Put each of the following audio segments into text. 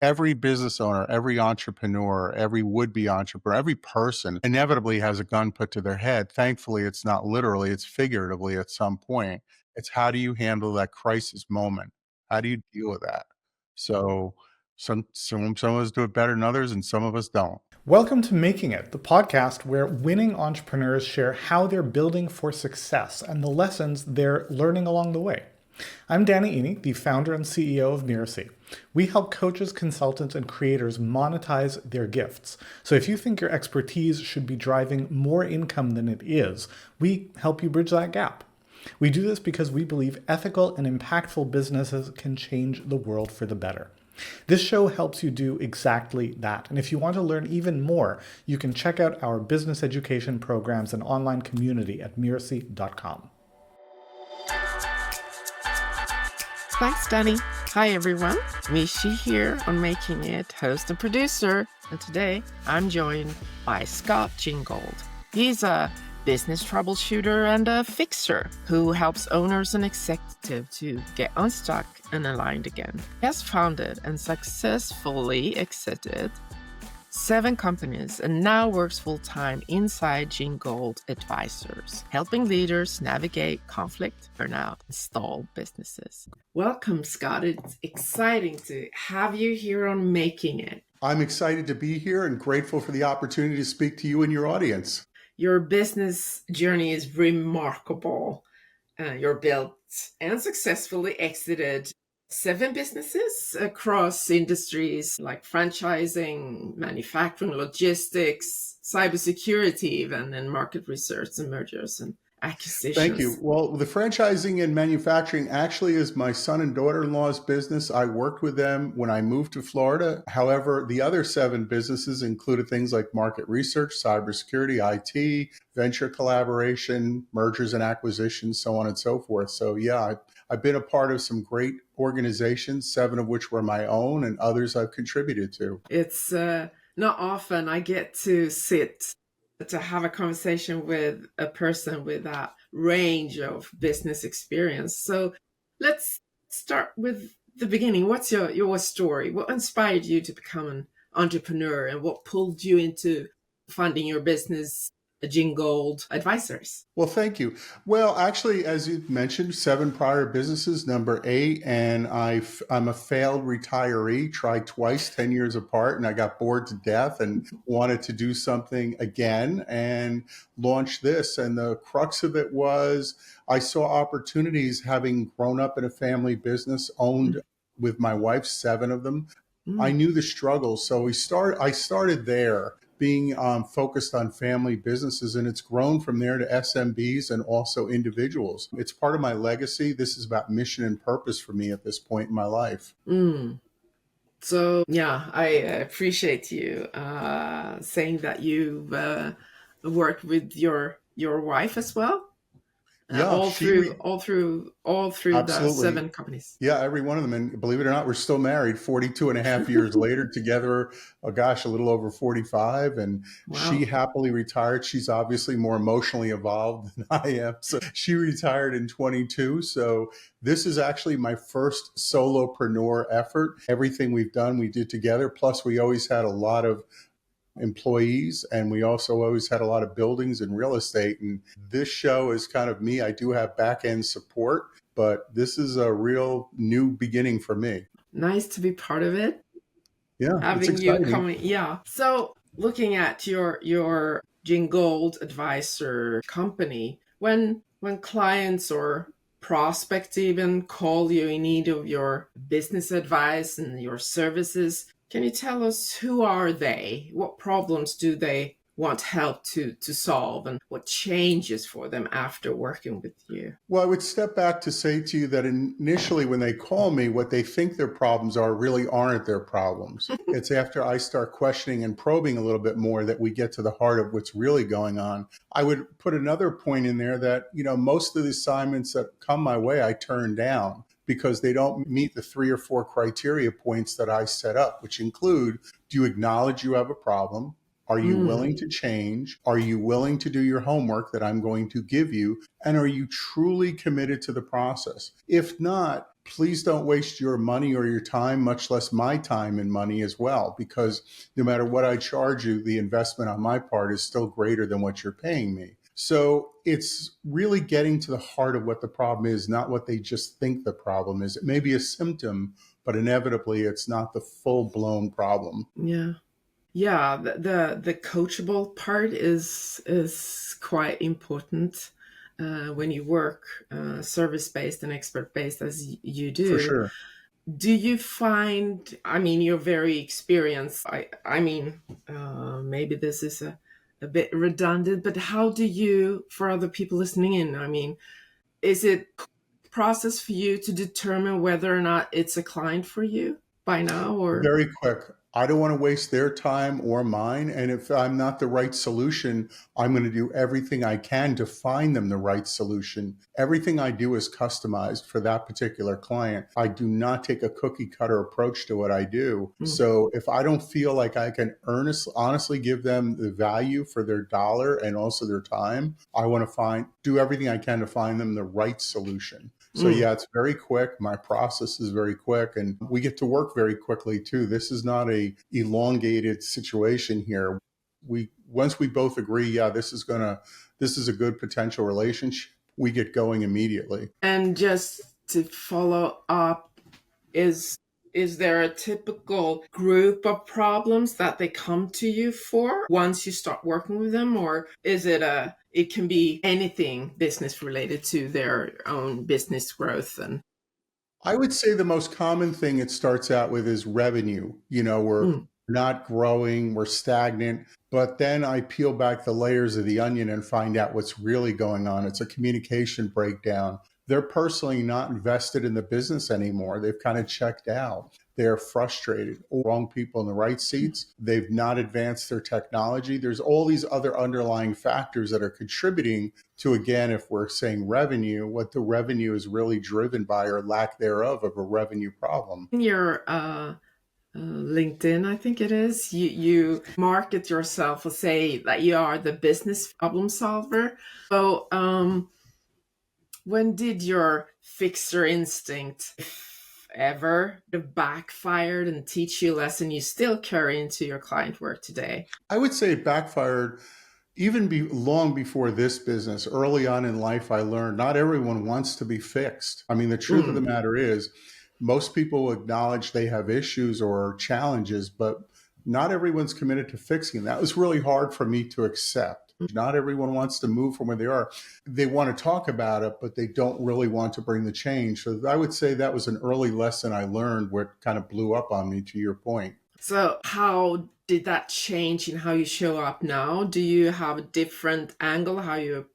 Every business owner, every entrepreneur, every would-be entrepreneur, every person inevitably has a gun put to their head. Thankfully, it's not literally, it's figuratively at some point. It's how do you handle that crisis moment? How do you deal with that? So some of us do it better than others, and some of us don't. Welcome to Making It, the podcast where winning entrepreneurs share how they're building for success and the lessons they're learning along the way. I'm Danny Iny, the founder and CEO of Michi. We help coaches, consultants, and creators monetize their gifts. So if you think your expertise should be driving more income than it is, we help you bridge that gap. We do this because we believe ethical and impactful businesses can change the world for the better. This show helps you do exactly that. And if you want to learn even more, you can check out our business education programs and online community at michi.com. Thanks, Danny. Hi, everyone. Michi here on Making It, host and producer. And today I'm joined by Scott Gingold. He's a business troubleshooter and a fixer who helps owners and executives to get unstuck and aligned again. He has founded and successfully exited 7 companies and now works full-time inside Gingold Advisors, helping leaders navigate conflict, burnout, and stalled businesses. Welcome, Scott. It's exciting to have you here on Making It. I'm excited to be here and grateful for the opportunity to speak to you and your audience. Your business journey is remarkable. You're built and successfully exited 7 businesses across industries like franchising, manufacturing, logistics, cybersecurity, even, and market research and mergers and acquisitions. Thank you. Well, the franchising and manufacturing actually is my son and daughter-in-law's business. I worked with them when I moved to Florida. However, the other 7 businesses included things like market research, cybersecurity, IT, venture collaboration, mergers and acquisitions, so on and so forth. So yeah, I've been a part of some great organizations, 7 of which were my own and others I've contributed to. It's not often I get to have a conversation with a person with that range of business experience. So let's start with the beginning. What's your story? What inspired you to become an entrepreneur and what pulled you into funding your business, Gingold Advisors? Well, thank you. Well, actually, as you mentioned, 7 prior businesses, number 8, and I'm a failed retiree, tried twice, 10 years apart, and I got bored to death and wanted to do something again and launched this. And the crux of it was I saw opportunities having grown up in a family business owned with my wife, 7 of them. I knew the struggles. So I started there, being focused on family businesses, and it's grown from there to SMBs and also individuals. It's part of my legacy. This is about mission and purpose for me at this point in my life. So yeah, I appreciate you saying that you've worked with your wife as well. Yeah, all through absolutely. The 7 companies. Yeah, every one of them. And believe it or not, we're still married 42 and a half years later, together, a little over 45. And Wow. She happily retired. She's obviously more emotionally evolved than I am. So she retired in 22. So this is actually my first solopreneur effort. Everything we've done, we did together. Plus, we always had a lot of employees, and we also always had a lot of buildings and real estate. And this show is kind of me. I do have back end support, but this is a real new beginning for me. Nice to be part of it. Yeah, having you coming. Yeah. So looking at your Gingold Advisor company, when clients or prospects even call you in need of your business advice and your services, can you tell us who are they? What problems do they want help to solve, and what changes for them after working with you? Well, I would step back to say to you that initially when they call me, what they think their problems are really aren't their problems. It's after I start questioning and probing a little bit more that we get to the heart of what's really going on. I would put another point in there that, most of the assignments that come my way, I turn down, because they don't meet the 3 or 4 criteria points that I set up, which include, do you acknowledge you have a problem? Are you willing to change? Are you willing to do your homework that I'm going to give you? And are you truly committed to the process? If not, please don't waste your money or your time, much less my time and money as well, because no matter what I charge you, the investment on my part is still greater than what you're paying me. So it's really getting to the heart of what the problem is, not what they just think the problem is. It may be a symptom, but inevitably it's not the full-blown problem. Yeah. Yeah, the coachable part is quite important when you work service-based and expert-based as you do. For sure. Do you find, I mean, you're very experienced. I mean, maybe this is a bit redundant, but how do you, for other people listening in, I mean, is it a process for you to determine whether or not it's a client for you by now, or? Very quick. I don't want to waste their time or mine. And if I'm not the right solution, I'm going to do everything I can to find them the right solution. Everything I do is customized for that particular client. I do not take a cookie cutter approach to what I do. So if I don't feel like I can honestly give them the value for their dollar and also their time, I want to do everything I can to find them the right solution. So yeah, it's very quick. My process is very quick, and we get to work very quickly too. This is not a elongated situation here. Once we both agree, yeah, this is a good potential relationship, we get going immediately. And just to follow up, is there a typical group of problems that they come to you for once you start working with them, or is it can be anything business related to their own business growth? And I would say the most common thing it starts out with is revenue. We're not growing, we're stagnant. But then I peel back the layers of the onion and find out what's really going on. It's a communication breakdown. They're personally not invested in the business anymore. They've kind of checked out. They're frustrated. Wrong people in the right seats. They've not advanced their technology. There's all these other underlying factors that are contributing to, again, if we're saying revenue, what the revenue is really driven by, or lack thereof of a revenue problem. in your LinkedIn, I think it is, you market yourself or say that you are the business problem solver. So when did your fixer instinct, if ever, have backfired and teach you a lesson you still carry into your client work today? I would say it backfired long before this business. Early on in life, I learned not everyone wants to be fixed. I mean, the truth of the matter is, most people acknowledge they have issues or challenges, but not everyone's committed to fixing. That was really hard for me to accept. Not everyone wants to move from where they are. They want to talk about it, but they don't really want to bring the change. So I would say that was an early lesson I learned, what kind of blew up on me, to your point. So how did that change in how you show up now? Do you have a different angle, how you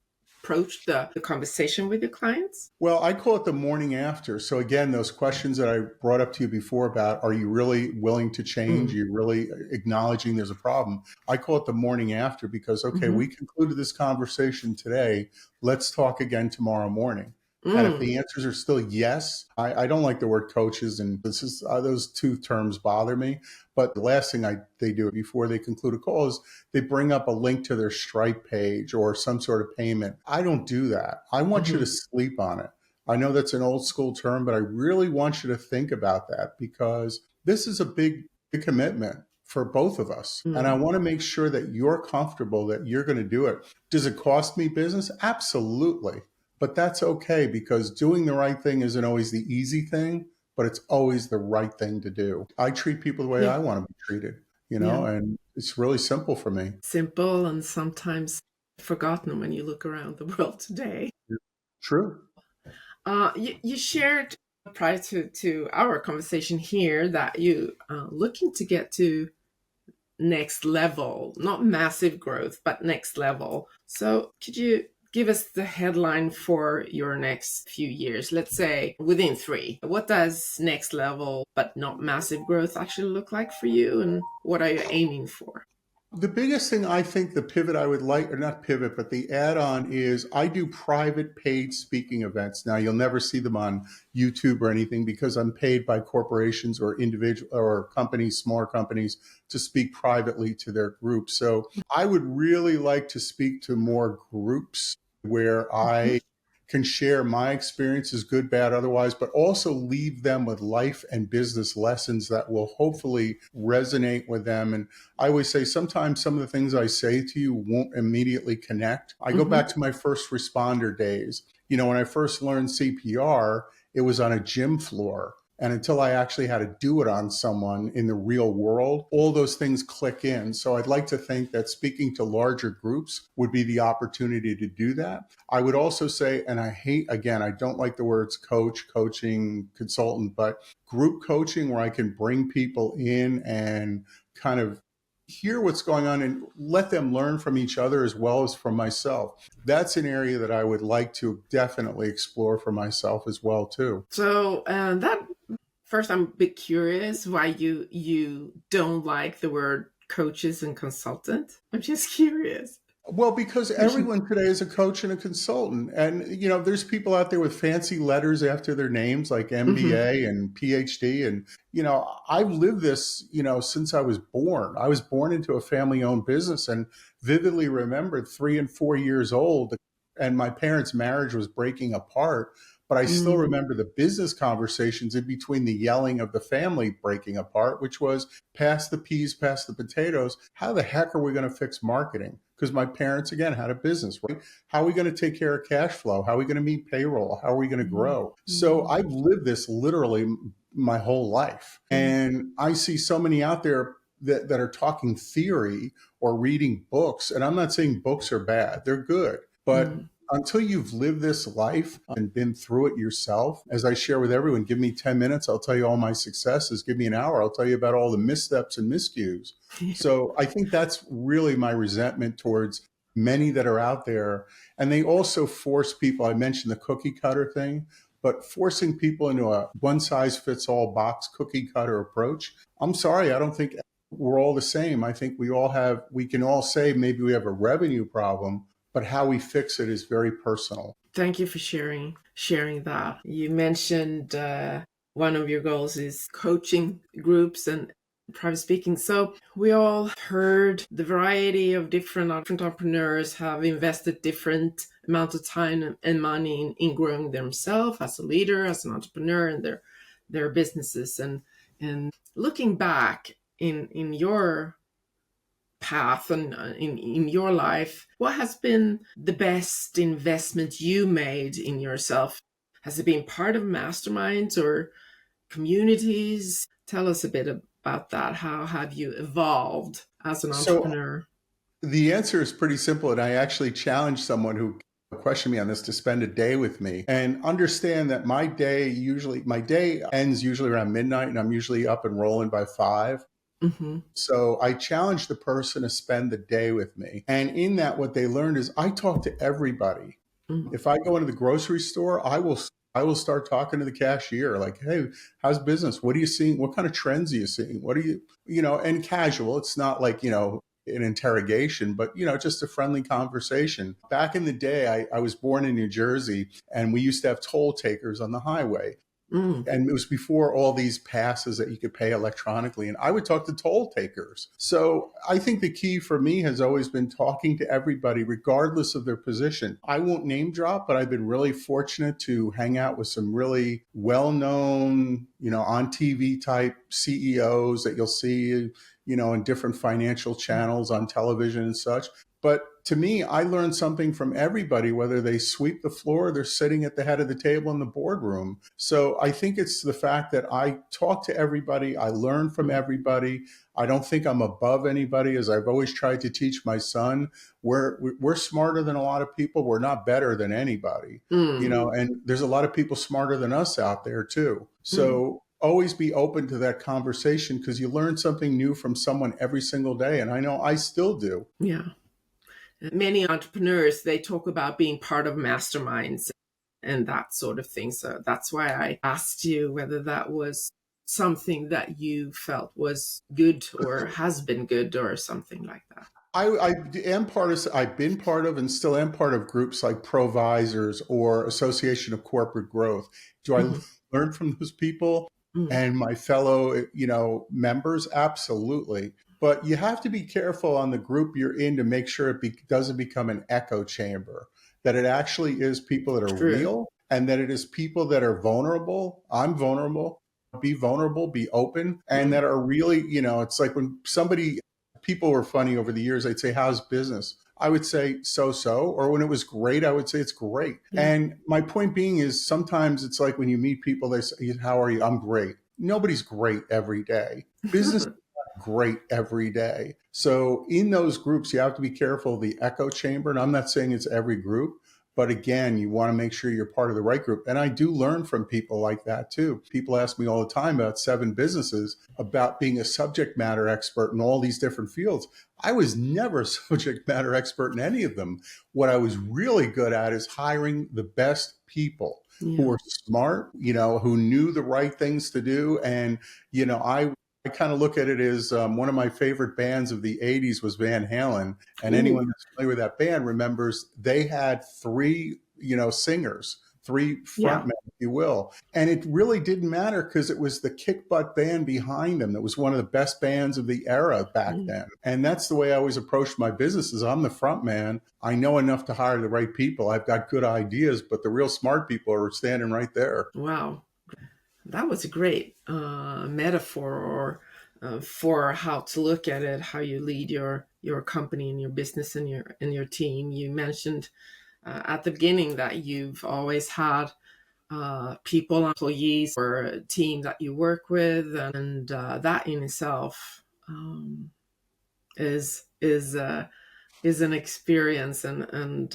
approach the conversation with your clients? Well, I call it the morning after. So again, those questions that I brought up to you before about, are you really willing to change? Are you really acknowledging there's a problem? I call it the morning after because, okay, we concluded this conversation today. Let's talk again tomorrow morning. And if the answers are still yes, I don't like the word coaches, and those two terms bother me. But the last thing they do before they conclude a call is they bring up a link to their Stripe page or some sort of payment. I don't do that. I want you to sleep on it. I know that's an old school term, but I really want you to think about that, because this is a big commitment for both of us. And I want to make sure that you're comfortable that you're going to do it. Does it cost me business? Absolutely. But that's okay, because doing the right thing isn't always the easy thing, but it's always the right thing to do. I treat people the way I want to be treated, and it's really simple for me. Simple and sometimes forgotten when you look around the world today. True. You shared prior to our conversation here that you looking to get to next level, not massive growth, but next level. So could you give us the headline for your next few years, let's say within 3. What does next level, but not massive growth, actually look like for you? And what are you aiming for? The biggest thing, I think, the pivot I would like, or not pivot, but the add-on is I do private paid speaking events. Now, you'll never see them on YouTube or anything because I'm paid by corporations or individual or companies, smaller companies, to speak privately to their groups. So I would really like to speak to more groups where I can share my experiences, good, bad, otherwise, but also leave them with life and business lessons that will hopefully resonate with them. And I always say sometimes some of the things I say to you won't immediately connect. I go back to my first responder days. When I first learned CPR, it was on a gym floor. And until I actually had to do it on someone in the real world, all those things click in. So I'd like to think that speaking to larger groups would be the opportunity to do that. I would also say, and I don't like the words coach, coaching, consultant, but group coaching where I can bring people in and kind of hear what's going on and let them learn from each other as well as from myself. That's an area that I would like to definitely explore for myself as well too. So that first, I'm a bit curious why you don't like the word coaches and consultant. I'm just curious. Well, because everyone today is a coach and a consultant. And, there's people out there with fancy letters after their names like MBA and PhD. And, I've lived this, since I was born. I was born into a family-owned business and vividly remembered 3 and 4 years old. And my parents' marriage was breaking apart. But I still remember the business conversations in between the yelling of the family breaking apart, which was pass the peas, pass the potatoes. How the heck are we going to fix marketing? Because my parents, again, had a business, right? How are we going to take care of cash flow? How are we going to meet payroll? How are we going to grow? So I've lived this literally my whole life. And I see so many out there that are talking theory or reading books. And I'm not saying books are bad. They're good. But until you've lived this life and been through it yourself, as I share with everyone, give me 10 minutes, I'll tell you all my successes. Give me an hour, I'll tell you about all the missteps and miscues. So I think that's really my resentment towards many that are out there. And they also force people, I mentioned the cookie cutter thing, but forcing people into a one size fits all box cookie cutter approach. I'm sorry, I don't think we're all the same. I think we can all say maybe we have a revenue problem, but how we fix it is very personal. Thank you for sharing that. You mentioned one of your goals is coaching groups and private speaking. So we all heard the variety of different entrepreneurs have invested different amounts of time and money in growing themselves as a leader, as an entrepreneur in their businesses. And looking back in your path and in your life, what has been the best investment you made in yourself? Has it been part of masterminds or communities? Tell us a bit about that. How have you evolved as an entrepreneur? So the answer is pretty simple. And I actually challenged someone who questioned me on this to spend a day with me and understand that my day ends usually around midnight and I'm usually up and rolling by 5. So I challenged the person to spend the day with me. And in that, what they learned is I talk to everybody. If I go into the grocery store, I will start talking to the cashier like, hey, how's business? What are you seeing? What kind of trends are you seeing? What are you, and casual. It's not like, an interrogation, but, just a friendly conversation. Back in the day, I was born in New Jersey and we used to have toll takers on the highway. And it was before all these passes that you could pay electronically. And I would talk to toll takers. So I think the key for me has always been talking to everybody, regardless of their position. I won't name drop, but I've been really fortunate to hang out with some really well-known, on TV type CEOs that you'll see, in different financial channels on television and such. But to me, I learned something from everybody, whether they sweep the floor or they're sitting at the head of the table in the boardroom. So I think it's the fact that I talk to everybody. I learn from everybody. I don't think I'm above anybody. As I've always tried to teach my son, we're smarter than a lot of people. We're not better than anybody, and there's a lot of people smarter than us out there too. So always be open to that conversation because you learn something new from someone every single day. And I know I still do. Yeah. Many entrepreneurs, they talk about being part of masterminds and that sort of thing. So that's why I asked you whether that was something that you felt was good or has been good or something like that. I've been part of and still am part of groups like Provisors or Association of Corporate Growth. Do I learn from those people and my fellow, members? Absolutely. But you have to be careful on the group you're in to make sure it doesn't become an echo chamber. that it actually is people that are True. real, and that it is people that are vulnerable. I'm vulnerable. Be vulnerable, be open, and that are really, it's like when people were funny over the years, they'd say, how's business? I would say so, or when it was great, I would say it's great. And my point being is sometimes it's like when you meet people, they say, how are you? I'm great. Nobody's great every day. Business is not great every day. So in those groups, you have to be careful of the echo chamber. And I'm not saying it's every group, but again, you want to make sure you're part of the right group. And I do learn from people like that too. People ask me all the time about 7 businesses, about being a subject matter expert in all these different fields. I was never a subject matter expert in any of them. What I was really good at is hiring the best people who were smart, who knew the right things to do. And, I kind of look at it as one of my favorite bands of the 80s was Van Halen. And anyone that's familiar with that band remembers they had 3, singers, 3 frontmen, if you will. And it really didn't matter because it was the kick butt band behind them that was one of the best bands of the era back then. And that's the way I always approached my businesses. I'm the front man. I know enough to hire the right people. I've got good ideas, but the real smart people are standing right there. Wow. That was a great metaphor for how to look at it, how you lead your company and your business and your team. You mentioned at the beginning that you've always had people, employees, or a team that you work with, and that in itself is an experience and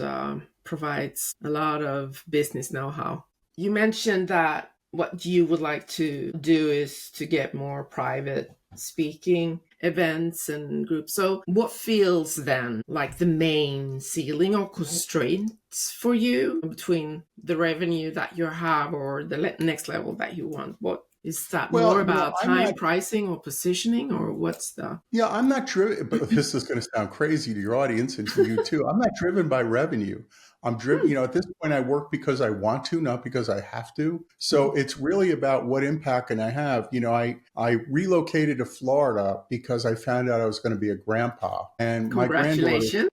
provides a lot of business know-how. You mentioned that what you would like to do is to get more private speaking events and groups. So what feels then like the main ceiling or constraints for you between the revenue that you have or the next level that you want? What is that? More about time, pricing, or positioning, or what's the... Yeah, I'm not driven, but this is going to sound crazy to your audience and to you too. I'm not driven by revenue. I'm driven, at this point I work because I want to, not because I have to. So it's really about what impact can I have. I relocated to Florida because I found out I was going to be a grandpa. And my granddaughter,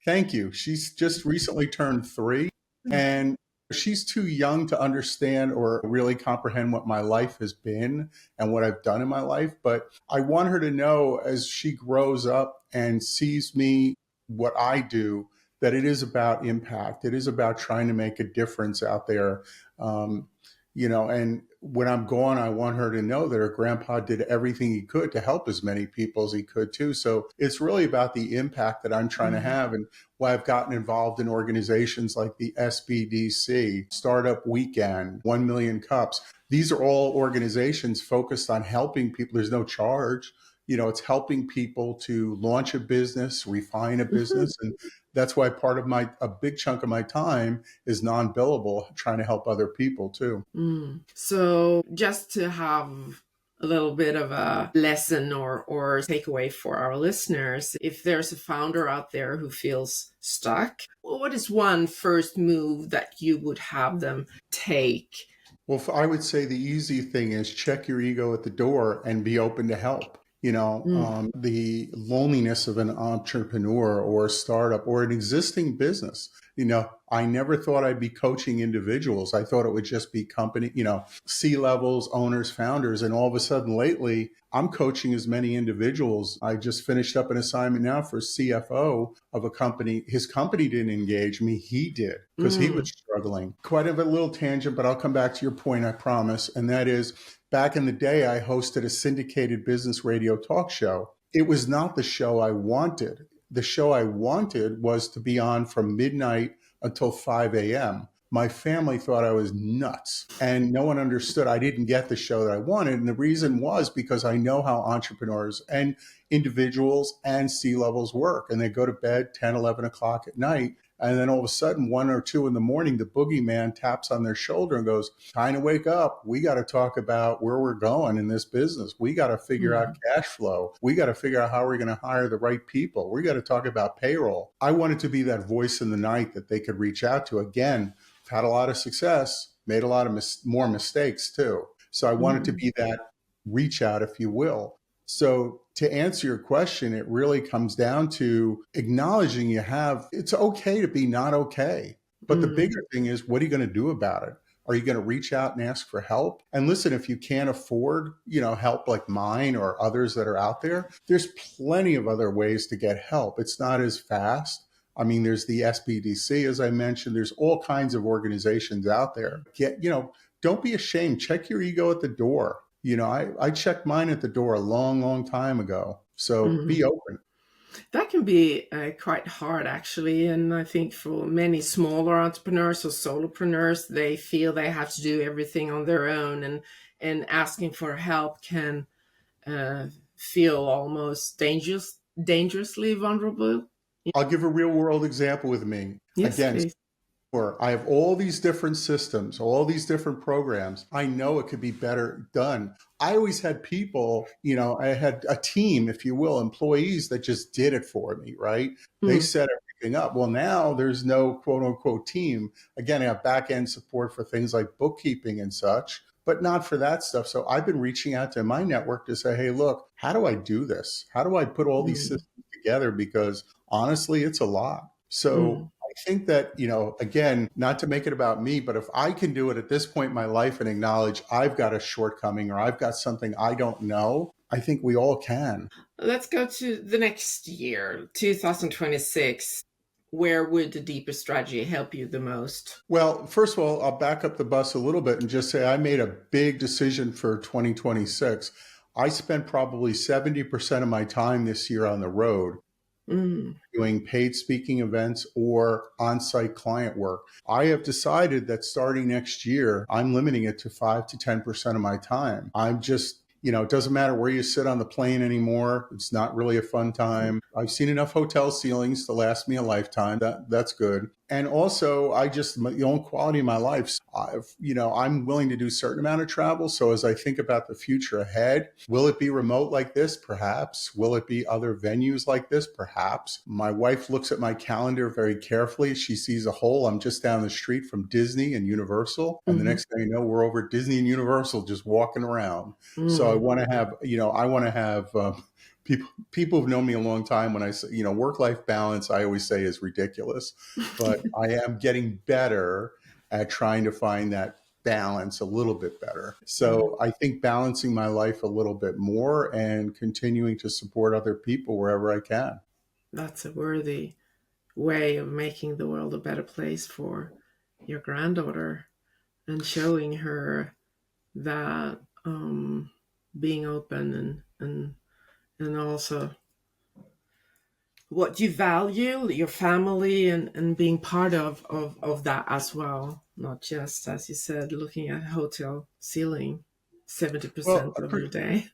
thank you. She's just recently turned 3. And she's too young to understand or really comprehend what my life has been and what I've done in my life. But I want her to know as she grows up and sees me, what I do, that it is about impact. It is about trying to make a difference out there. And when I'm gone, I want her to know that her grandpa did everything he could to help as many people as he could too. So it's really about the impact that I'm trying to have, and why I've gotten involved in organizations like the SBDC, Startup Weekend, 1 Million Cups. These are all organizations focused on helping people. There's no charge. It's helping people to launch a business, refine a business. And that's why a big chunk of my time is non-billable, trying to help other people too. So just to have a little bit of a lesson or takeaway for our listeners, if there's a founder out there who feels stuck, what is one first move that you would have them take? Well, I would say the easy thing is check your ego at the door and be open to help. The loneliness of an entrepreneur or a startup or an existing business. I never thought I'd be coaching individuals. I thought it would just be company, C-levels, owners, founders. And all of a sudden lately, I'm coaching as many individuals. I just finished up an assignment now for CFO of a company. His company didn't engage me. He did because he was struggling. Quite a little tangent, but I'll come back to your point, I promise. And that is, back in the day, I hosted a syndicated business radio talk show. It was not the show I wanted. The show I wanted was to be on from midnight until 5 a.m. My family thought I was nuts, and no one understood. I didn't get the show that I wanted. And the reason was because I know how entrepreneurs and individuals and C-levels work. And they go to bed 10, 11 o'clock at night. And then all of a sudden, 1 or 2 in the morning, the boogeyman taps on their shoulder and goes, time to wake up. We got to talk about where we're going in this business. We got to figure out cash flow. We got to figure out how we're going to hire the right people. We got to talk about payroll. I wanted to be that voice in the night that they could reach out to. Again, I've had a lot of success, made a lot of more mistakes too. So I wanted to be that reach out, if you will. So to answer your question, it really comes down to acknowledging it's okay to be not okay. But the bigger thing is, what are you going to do about it? Are you going to reach out and ask for help? And listen, if you can't afford, help like mine or others that are out there, there's plenty of other ways to get help. It's not as fast. I mean, there's the SBDC, as I mentioned. There's all kinds of organizations out there. Don't be ashamed. Check your ego at the door. I checked mine at the door a long, long time ago. So be open. That can be quite hard, actually. And I think for many smaller entrepreneurs or solopreneurs, they feel they have to do everything on their own, and asking for help can feel almost dangerously vulnerable. I'll give a real world example with me. Yes, Again, please. I have all these different systems, all these different programs. I know it could be better done. I always had people, I had a team, if you will, employees that just did it for me, right? They set everything up. Well, now there's no quote unquote team. Again, I have back end support for things like bookkeeping and such, but not for that stuff. So I've been reaching out to my network to say, hey, look, how do I do this? How do I put all these systems together? Because honestly, it's a lot. So I think that, again, not to make it about me, but if I can do it at this point in my life and acknowledge I've got a shortcoming or I've got something I don't know, I think we all can. Let's go to the next year, 2026. Where would the deeper strategy help you the most? Well, first of all, I'll back up the bus a little bit and just say I made a big decision for 2026. I spent probably 70% of my time this year on the road. Doing paid speaking events or on-site client work. I have decided that starting next year, I'm limiting it to 5 to 10% of my time. I'm just, it doesn't matter where you sit on the plane anymore. It's not really a fun time. I've seen enough hotel ceilings to last me a lifetime. That's good. And also, my own quality of my life, I'm willing to do a certain amount of travel. So as I think about the future ahead, will it be remote like this? Perhaps. Will it be other venues like this? Perhaps. My wife looks at my calendar very carefully. She sees a hole. I'm just down the street from Disney and Universal. And the next thing you know, we're over at Disney and Universal just walking around. So I want to have, people who've known me a long time, when I say, work-life balance, I always say is ridiculous, but I am getting better at trying to find that balance a little bit better. So I think balancing my life a little bit more and continuing to support other people wherever I can. That's a worthy way of making the world a better place for your granddaughter and showing her that being open and also what you value, your family, and being part of that as well. Not just, as you said, looking at hotel ceiling 70% of your day.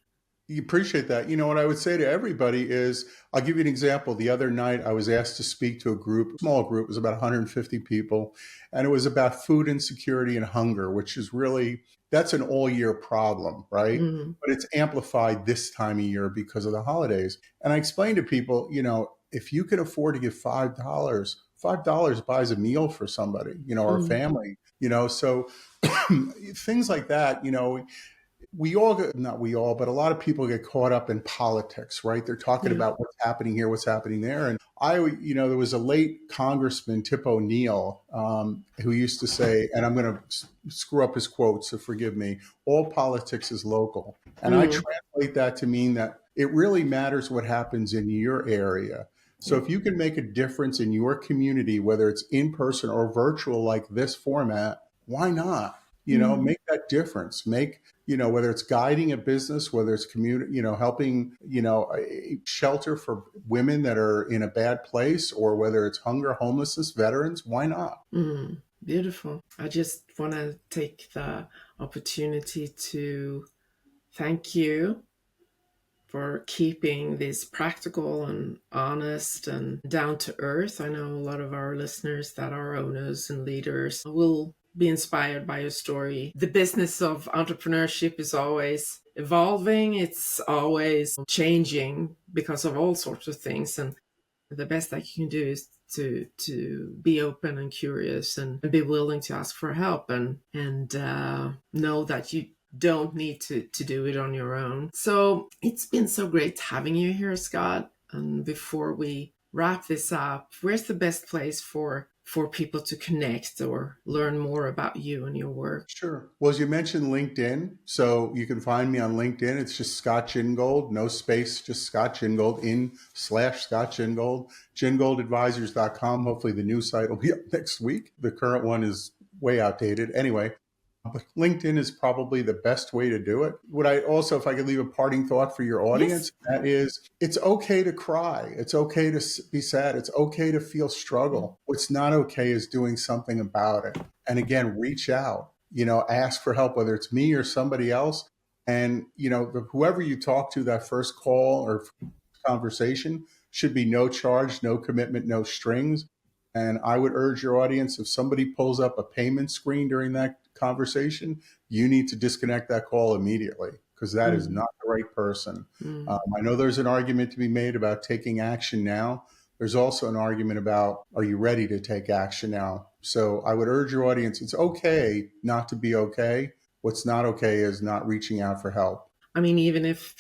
You appreciate that. What I would say to everybody is, I'll give you an example. The other night, I was asked to speak to a small group, it was about 150 people, and it was about food insecurity and hunger, which is really, that's an all year problem, right? But it's amplified this time of year because of the holidays. And I explained to people, if you can afford to give $5 buys a meal for somebody, or a family, so things like that, but a lot of people get caught up in politics, right? They're talking about what's happening here, what's happening there. And there was a late Congressman, Tip O'Neill, who used to say, and I'm going to screw up his quote, so forgive me, all politics is local. And I translate that to mean that it really matters what happens in your area. So if you can make a difference in your community, whether it's in person or virtual like this format, why not? Make that difference. Whether it's guiding a business, whether it's community, helping, a shelter for women that are in a bad place, or whether it's hunger, homelessness, veterans, why not? Beautiful. I just want to take the opportunity to thank you for keeping this practical and honest and down to earth. I know a lot of our listeners that are owners and leaders will be inspired by your story. The business of entrepreneurship is always evolving. It's always changing because of all sorts of things. And the best that you can do is to be open and curious and be willing to ask for help and know that you don't need to do it on your own. So it's been so great having you here, Scott. And before we wrap this up, where's the best place for for people to connect or learn more about you and your work? Sure. Well, as you mentioned, LinkedIn. So you can find me on LinkedIn. It's just Scott Gingold, no space, just Scott Gingold /Scott Gingold, gingoldadvisors.com. Hopefully the new site will be up next week. The current one is way outdated. Anyway, but LinkedIn is probably the best way to do it. Would I also, if I could leave a parting thought for your audience, that is, it's okay to cry. It's okay to be sad. It's okay to feel struggle. What's not okay is doing something about it. And again, reach out, ask for help, whether it's me or somebody else. And, whoever you talk to, that first call or conversation should be no charge, no commitment, no strings. And I would urge your audience, if somebody pulls up a payment screen during that conversation, you need to disconnect that call immediately, because that is not the right person. I know there's an argument to be made about taking action now. There's also an argument about, are you ready to take action now? So I would urge your audience, it's okay not to be okay. What's not okay is not reaching out for help. I mean, even if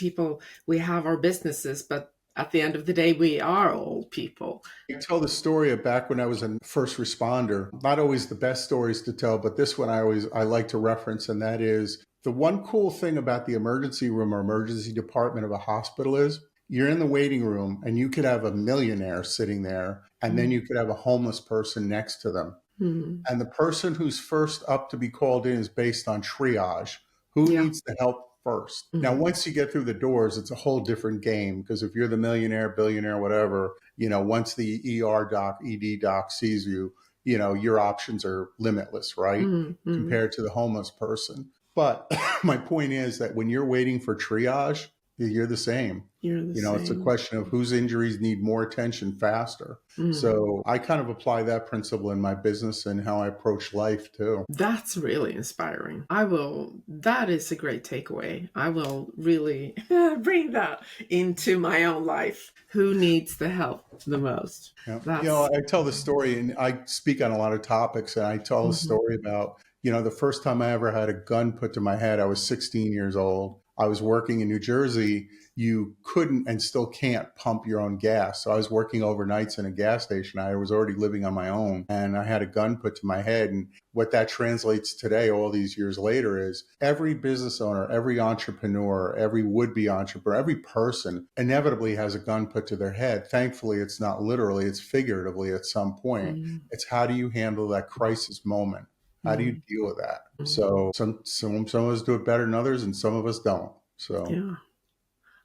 we have our businesses, but at the end of the day, we are all people. I tell the story of back when I was a first responder. Not always the best stories to tell, but this one I like to reference, and that is the one cool thing about the emergency room or emergency department of a hospital is you're in the waiting room and you could have a millionaire sitting there, and then you could have a homeless person next to them. And the person who's first up to be called in is based on triage. Who needs the help first? Now, once you get through the doors, it's a whole different game, because if you're the millionaire, billionaire, whatever, once the ED doc sees you, your options are limitless, right? Compared to the homeless person. But my point is that when you're waiting for triage, you're the same. It's a question of whose injuries need more attention faster. So I kind of apply that principle in my business and how I approach life too. That's really inspiring. That is a great takeaway. I will really bring that into my own life. Who needs the help the most? I tell the story, and I speak on a lot of topics, and I tell a story about, the first time I ever had a gun put to my head, I was 16 years old. I was working in New Jersey. You couldn't and still can't pump your own gas. So I was working overnights in a gas station. I was already living on my own, and I had a gun put to my head. And what that translates today, all these years later, is every business owner, every entrepreneur, every would-be entrepreneur, every person inevitably has a gun put to their head. Thankfully, it's not literally, it's figuratively at some point. It's how do you handle that crisis moment? How do you deal with that? So some of us do it better than others, and some of us don't. So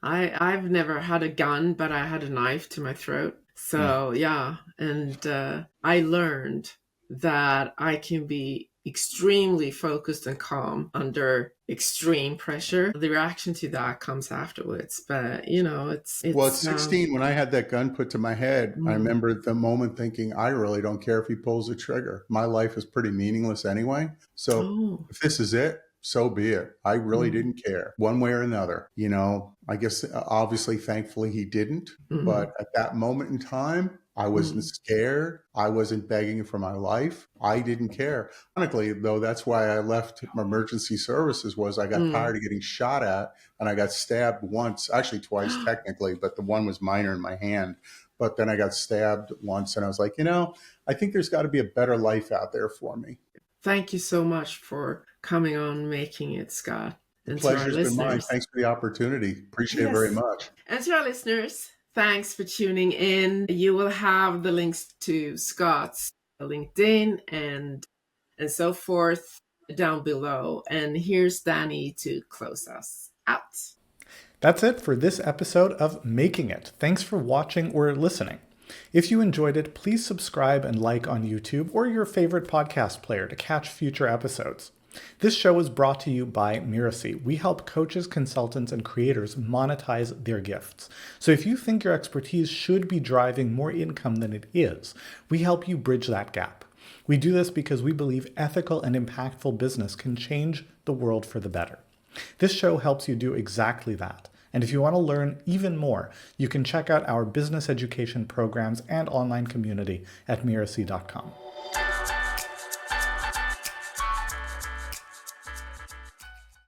I've never had a gun, but I had a knife to my throat. So and I learned that I can be extremely focused and calm under extreme pressure. The reaction to that comes afterwards, but it's well, at 16, when I had that gun put to my head, I remember at the moment thinking, I really don't care if he pulls the trigger. My life is pretty meaningless anyway. So if this is it, so be it. I really didn't care one way or another. I guess obviously, thankfully he didn't, but at that moment in time, I wasn't scared. I wasn't begging for my life. I didn't care. Ironically, though, that's why I left emergency services, was I got tired of getting shot at, and I got stabbed once, actually twice technically, but the one was minor in my hand. But then I got stabbed once, and I was like, I think there's got to be a better life out there for me. Thank you so much for coming on Making It, Scott. The pleasure's been mine. Thanks for the opportunity. Appreciate it very much. And to our listeners, thanks for tuning in. You will have the links to Scott's LinkedIn and so forth down below. And here's Danny to close us out. That's it for this episode of Making It. Thanks for watching or listening. If you enjoyed it, please subscribe and like on YouTube or your favorite podcast player to catch future episodes. This show is brought to you by Miracy. We help coaches, consultants, and creators monetize their gifts. So if you think your expertise should be driving more income than it is, we help you bridge that gap. We do this because we believe ethical and impactful business can change the world for the better. This show helps you do exactly that. And if you want to learn even more, you can check out our business education programs and online community at Miracy.com.